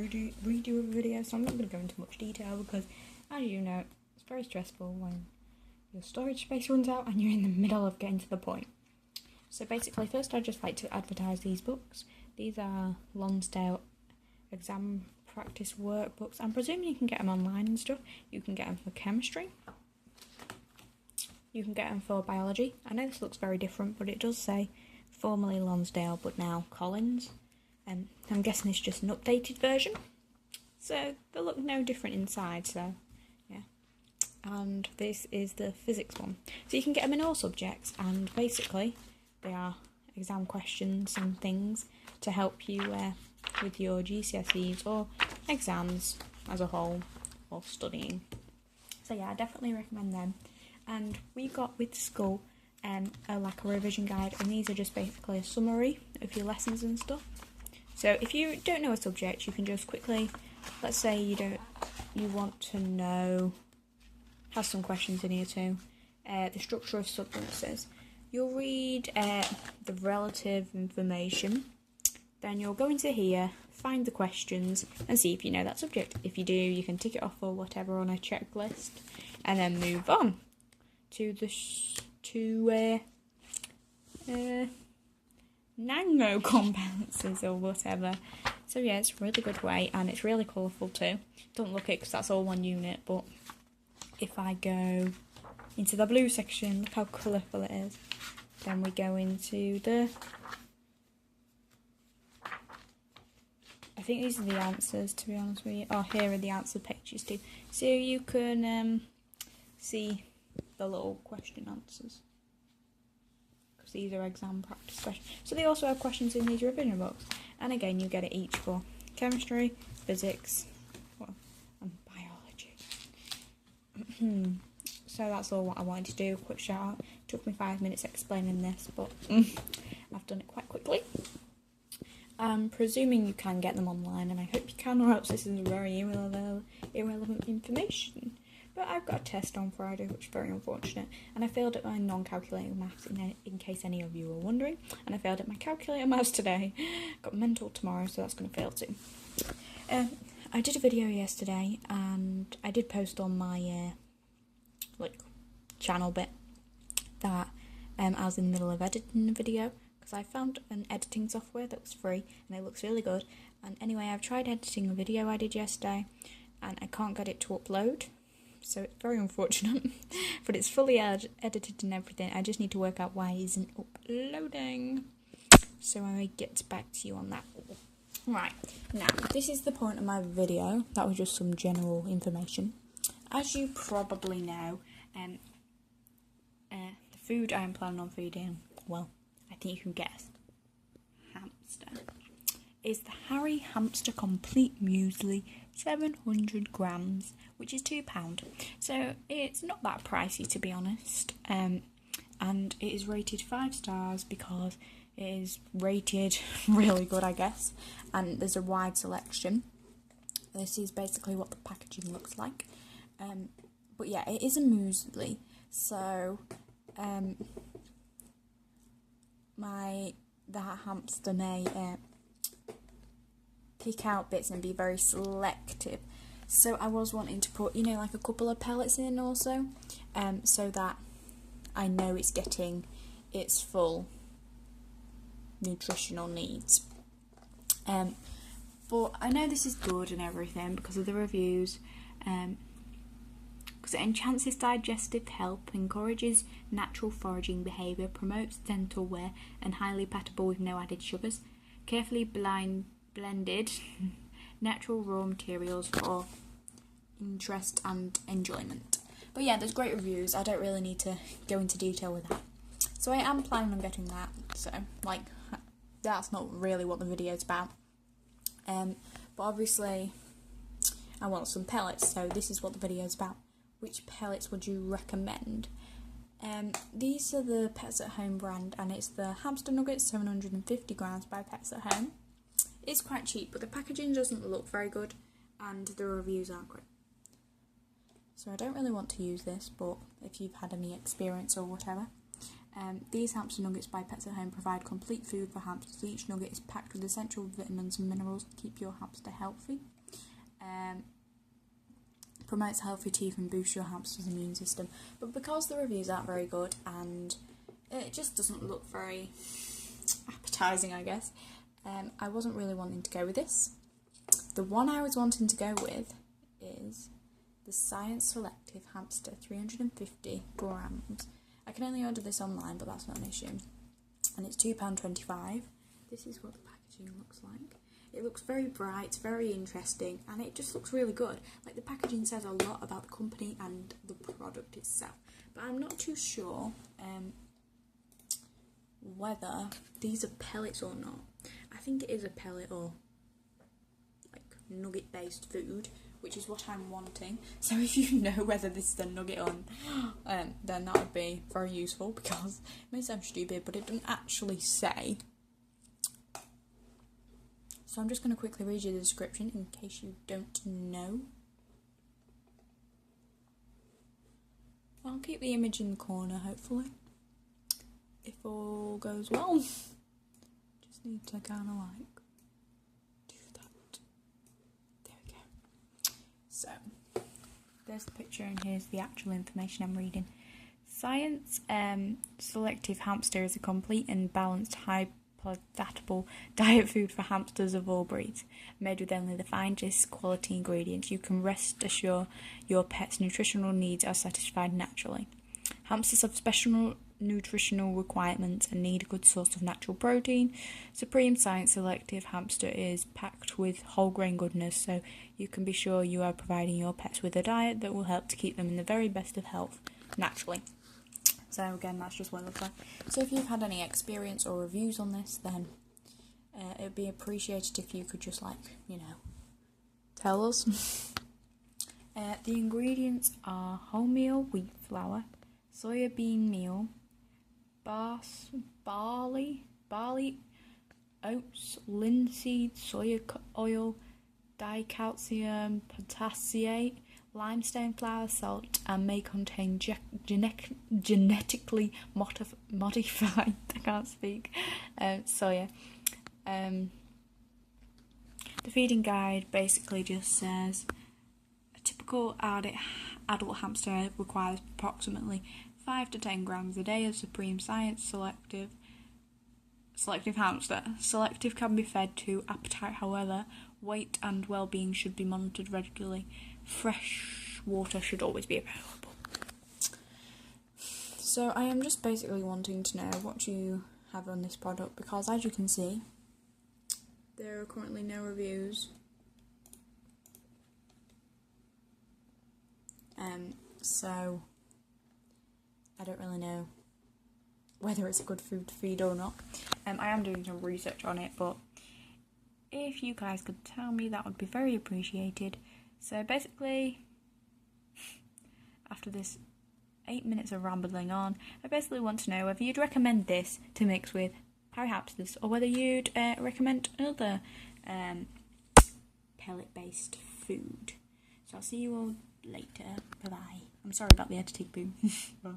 redo of a video, so I'm not going to go into much detail because, as you know, it's very stressful when your storage space runs out and you're in the middle of getting to the point. So basically, first I'd just like to advertise these books. These are Lonsdale exam practice workbooks. I'm presuming you can get them online and stuff. You can get them for chemistry. You can get them for biology. I know this looks very different, but it does say formerly Lonsdale, but now Collins. I'm guessing it's just an updated version. So they look no different inside, so yeah. And this is the physics one. So you can get them in all subjects, and basically they are exam questions and things to help you with your GCSEs or exams as a whole, or studying. So yeah, I definitely recommend them. And we got with school like a revision guide, and these are just basically a summary of your lessons and stuff. So if you don't know a subject, you can just quickly, let's say you want to know, has some questions in here too, the structure of substances. You'll read the relative information, then you'll go into here, find the questions, and see if you know that subject. If you do, you can tick it off or whatever on a checklist, and then move on to the Nango competencies or whatever. So yeah, it's a really good way, and it's really colourful too. Don't look at it because that's all one unit, but if I go into the blue section, look how colourful it is. Then we go into the, I think these are the answers, to be honest with you. Oh, here are the answer pages too. So you can see the little question answers, because these are exam practice questions. So they also have questions in these revision books, and again you get it each for chemistry, physics, and biology. So that's all what I wanted to do. Quick shout out. Took me 5 minutes explaining this, but I've done it quite quickly. I'm presuming you can get them online, and I hope you can, or else this is very irrelevant information. But I've got a test on Friday, which is very unfortunate, and I failed at my non-calculator maths, in case any of you were wondering, and I failed at my calculator maths today. Got mental tomorrow, so that's going to fail too. I did a video yesterday, and I did post on my channel bit that I was in the middle of editing the video, because I found an editing software that was free and it looks really good. And anyway, I've tried editing a video I did yesterday and I can't get it to upload, so it's very unfortunate. But it's fully edited and everything. I just need to work out why it isn't uploading, so I may get back to you on that. Right, now this is the point of my video. That was just some general information. As you probably know, the food I'm planning on feeding, well, I think you can guess, hamster, is the Harry Hamster Complete Muesli, 700 grams, which is £2. So it's not that pricey, to be honest, and it is rated 5 stars because it is rated really good, I guess, and there's a wide selection. This is basically what the packaging looks like. But yeah, it is a muesli, so the hamster may pick out bits and be very selective. So I was wanting to put, like a couple of pellets in also, so that I know it's getting its full nutritional needs. But I know this is good and everything because of the reviews, because it enhances digestive health, encourages natural foraging behaviour, promotes dental wear, and highly palatable with no added sugars. Carefully blended natural raw materials for interest and enjoyment. But yeah, there's great reviews. I don't really need to go into detail with that. So I am planning on getting that. So, that's not really what the video's about. But obviously, I want some pellets, so this is what the video's about. Which pellets would you recommend? These are the Pets at Home brand, and it's the Hamster Nuggets, 750 grams by Pets at Home. It's quite cheap, but the packaging doesn't look very good, and the reviews aren't great. So I don't really want to use this, but if you've had any experience or whatever. These hamster nuggets by Pets at Home provide complete food for hamsters. Each nugget is packed with essential vitamins and minerals to keep your hamster healthy. Promotes healthy teeth and boosts your hamster's immune system. But because the reviews aren't very good and it just doesn't look very appetising, I guess, I wasn't really wanting to go with this. The one I was wanting to go with is the Science Selective Hamster, 350 grams. I can only order this online, but that's not an issue. And it's £2.25. This is what the packaging looks like. It looks very bright, very interesting, and it just looks really good. Like, the packaging says a lot about the company and the product itself. But I'm not too sure whether these are pellets or not. I think it is a pellet or like nugget-based food, which is what I'm wanting. So if you know whether this is a nugget on, then that would be very useful, because it may sound stupid, but it doesn't actually say. So I'm just going to quickly read you the description in case you don't know. I'll keep the image in the corner, hopefully, if all goes well. Just need to kind of like do that. There we go. So, there's the picture and here's the actual information I'm reading. Science Selective Hamster is a complete and balanced high-palatable diet food for hamsters of all breeds. Made with only the finest quality ingredients, you can rest assured your pet's nutritional needs are satisfied naturally. Hamsters have special nutritional requirements and need a good source of natural protein. Supreme Science Selective Hamster is packed with whole grain goodness, so you can be sure you are providing your pets with a diet that will help to keep them in the very best of health naturally. So again, that's just what it looks like. So if you've had any experience or reviews on this, then it would be appreciated if you could just, like, you know, tell us. The ingredients are wholemeal wheat flour, soya bean meal, barley, oats, linseed, soya oil, dicalcium potassiate, limestone flour, salt, and may contain genetically modified soya. The feeding guide basically just says a typical adult hamster requires approximately 5 to 10 grams a day of Supreme Science Selective Hamster. Selective can be fed to appetite, however, weight and well-being should be monitored regularly. Fresh water should always be available. So I am just basically wanting to know what you have on this product, because as you can see, there are currently no reviews. So I don't really know whether it's a good food to feed or not. I am doing some research on it, but if you guys could tell me, that would be very appreciated. So basically, after this 8 minutes of rambling on, I basically want to know whether you'd recommend this to mix with Harry Hamsters, or whether you'd recommend another pellet-based food. So I'll see you all later. Bye-bye. I'm sorry about the editing, boom. Bye.